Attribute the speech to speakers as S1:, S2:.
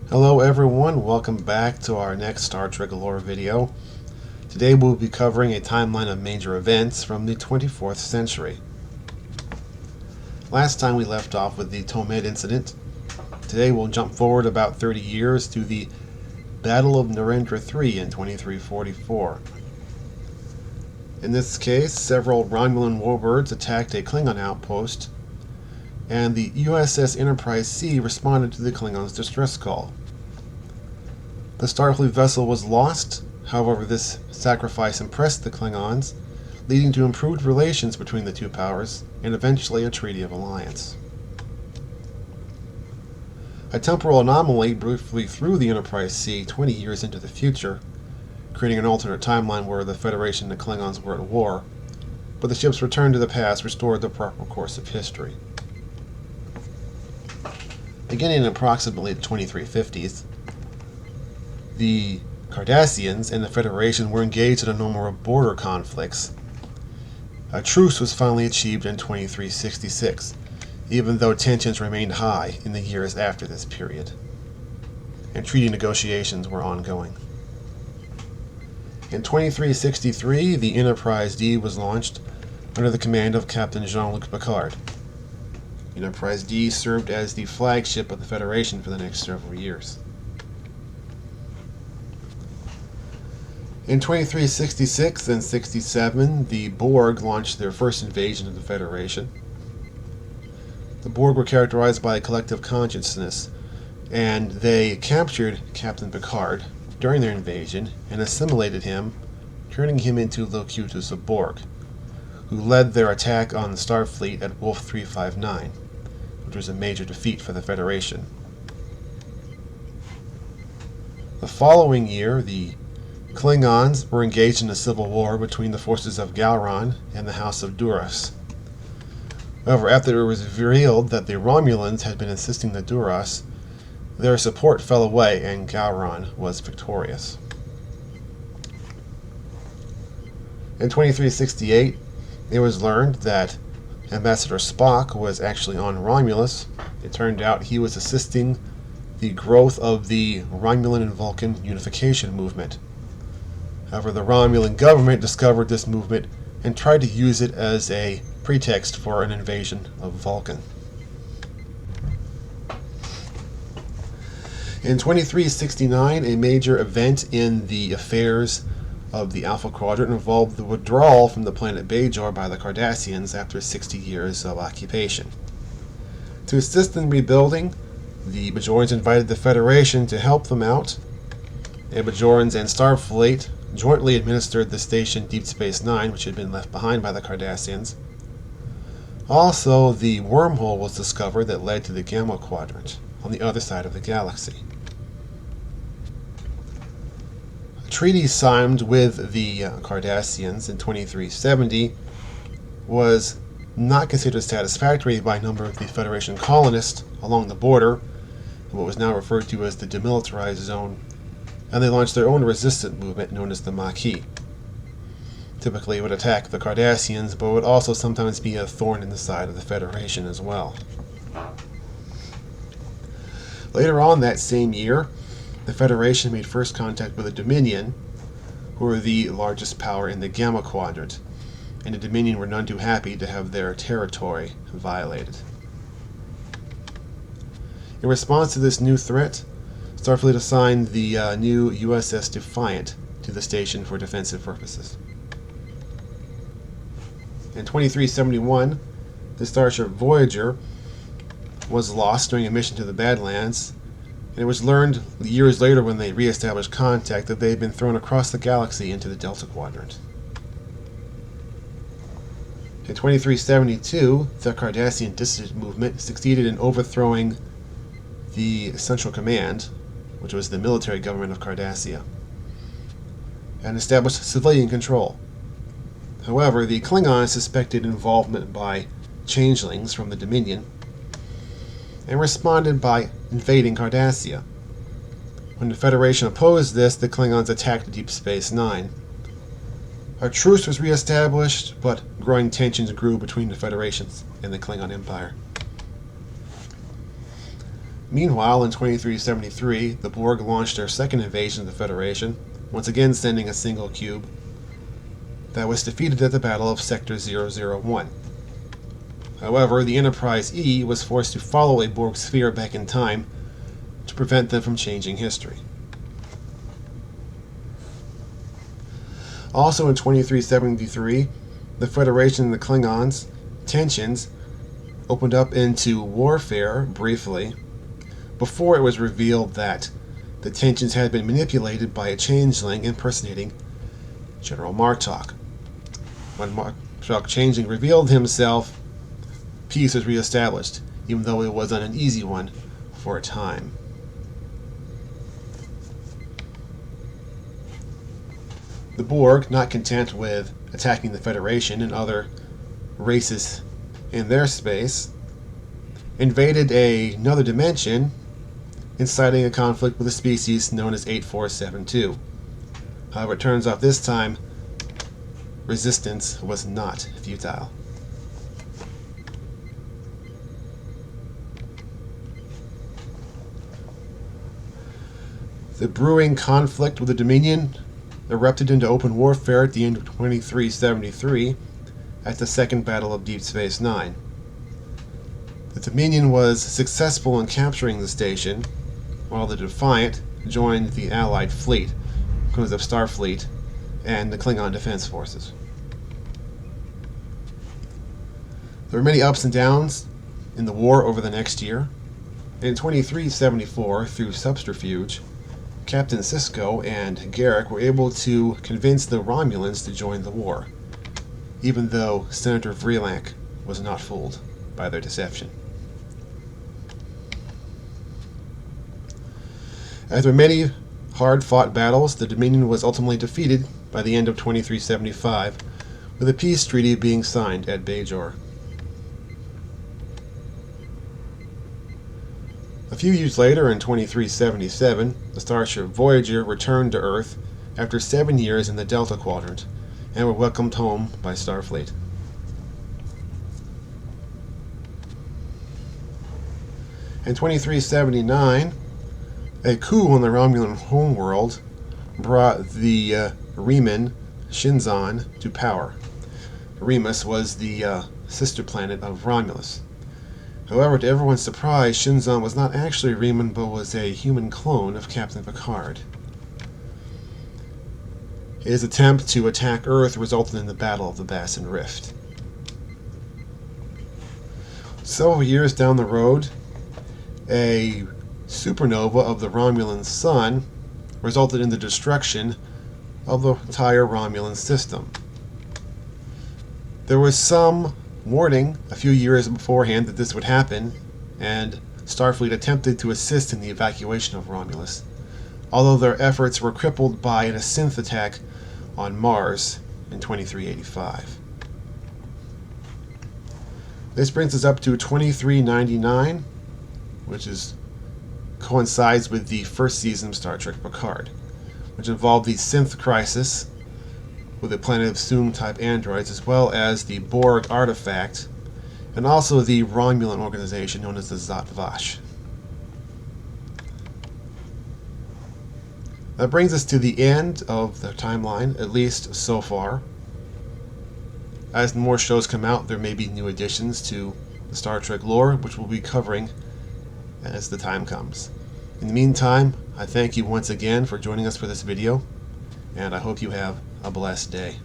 S1: Hello everyone, welcome back to our next Star Trek lore video. Today we'll be covering a timeline of major events from the 24th century. Last time we left off with the Tomid incident. Today we'll jump forward about 30 years to the Battle of Narendra III in 2344. In this case, several Romulan warbirds attacked a Klingon outpost, and the USS Enterprise C responded to the Klingons' distress call. The Starfleet vessel was lost, however this sacrifice impressed the Klingons, leading to improved relations between the two powers, and eventually a treaty of alliance. A temporal anomaly briefly threw the Enterprise C 20 years into the future, creating an alternate timeline where the Federation and the Klingons were at war, but the ship's return to the past restored the proper course of history. Beginning in approximately the 2350s, the Cardassians and the Federation were engaged in a number of border conflicts. A truce was finally achieved in 2366, even though tensions remained high in the years after this period, and treaty negotiations were ongoing. In 2363, the Enterprise D was launched under the command of Captain Jean-Luc Picard. Enterprise D served as the flagship of the Federation for the next several years. In 2366 and 67, the Borg launched their first invasion of the Federation. The Borg were characterized by a collective consciousness, and they captured Captain Picard during their invasion and assimilated him, turning him into Locutus of Borg, who led their attack on the Starfleet at Wolf 359, which was a major defeat for the Federation. The following year, the Klingons were engaged in a civil war between the forces of Gowron and the House of Duras. However, after it was revealed that the Romulans had been assisting the Duras, their support fell away and Gowron was victorious. In 2368, it was learned that Ambassador Spock was actually on Romulus. It turned out he was assisting the growth of the Romulan and Vulcan unification movement. However, the Romulan government discovered this movement and tried to use it as a pretext for an invasion of Vulcan. In 2369, a major event in the affairs of the Alpha Quadrant involved the withdrawal from the planet Bajor by the Cardassians after 60 years of occupation. To assist in rebuilding, the Bajorans invited the Federation to help them out, and Bajorans and Starfleet jointly administered the station Deep Space Nine, which had been left behind by the Cardassians. Also, the wormhole was discovered that led to the Gamma Quadrant on the other side of the galaxy. A treaty signed with the Cardassians in 2370 was not considered satisfactory by a number of the Federation colonists along the border, what was now referred to as the Demilitarized Zone, and they launched their own resistant movement known as the Maquis. Typically it would attack the Cardassians, but would also sometimes be a thorn in the side of the Federation as well. Later on that same year, the Federation made first contact with the Dominion, who were the largest power in the Gamma Quadrant, and the Dominion were none too happy to have their territory violated. In response to this new threat, Starfleet assigned the new USS Defiance to the station for defensive purposes. In 2371, the starship Voyager was lost during a mission to the Badlands, and it was learned years later when they re-established contact that they had been thrown across the galaxy into the Delta Quadrant. In 2372, the Cardassian dissident movement succeeded in overthrowing the Central Command, which was the military government of Cardassia, and established civilian control. However, the Klingons suspected involvement by changelings from the Dominion and responded by invading Cardassia. When the Federation opposed this, the Klingons attacked Deep Space Nine. A truce was re-established, but growing tensions grew between the Federations and the Klingon Empire. Meanwhile, in 2373, the Borg launched their second invasion of the Federation, once again sending a single cube that was defeated at the Battle of Sector 001. However, the Enterprise E was forced to follow a Borg sphere back in time to prevent them from changing history. Also in 2373, the Federation and the Klingons' tensions opened up into warfare briefly, before it was revealed that the tensions had been manipulated by a changeling impersonating General Martok. When Martok changeling revealed himself, peace was reestablished, even though it wasn't an easy one for a time. The Borg, not content with attacking the Federation and other races in their space, invaded another dimension, inciting a conflict with a species known as 8472. However, it turns out this time, resistance was not futile. The brewing conflict with the Dominion erupted into open warfare at the end of 2373 at the Second Battle of Deep Space Nine. The Dominion was successful in capturing the station, while the Defiant joined the Allied fleet, composed of Starfleet and the Klingon Defense Forces. There were many ups and downs in the war over the next year. In 2374, through Subterfuge, Captain Sisko and Garrick were able to convince the Romulans to join the war, even though Senator Vreelank was not fooled by their deception. After many hard-fought battles, the Dominion was ultimately defeated by the end of 2375, with a peace treaty being signed at Bajor. A few years later, in 2377, the starship Voyager returned to Earth after 7 years in the Delta Quadrant, and were welcomed home by Starfleet. In 2379, a coup on the Romulan Homeworld brought the Reman Shinzon to power. Remus was the sister planet of Romulus. However, to everyone's surprise, Shinzon was not actually Reman, but was a human clone of Captain Picard. His attempt to attack Earth resulted in the Battle of the Bassin Rift. Several years down the road, a supernova of the Romulan Sun resulted in the destruction of the entire Romulan system. There was some warning a few years beforehand that this would happen, and Starfleet attempted to assist in the evacuation of Romulus, although their efforts were crippled by a synth attack on Mars in 2385. This brings us up to 2399, which coincides with the first season of Star Trek Picard, which involved the synth crisis with a planet of Soong-type androids, as well as the Borg artifact, and also the Romulan organization known as the Zhat Vash. That brings us to the end of the timeline, at least so far. As more shows come out, there may be new additions to the Star Trek lore, which we'll be covering as the time comes. In the meantime, I thank you once again for joining us for this video, and I hope you have a blessed day.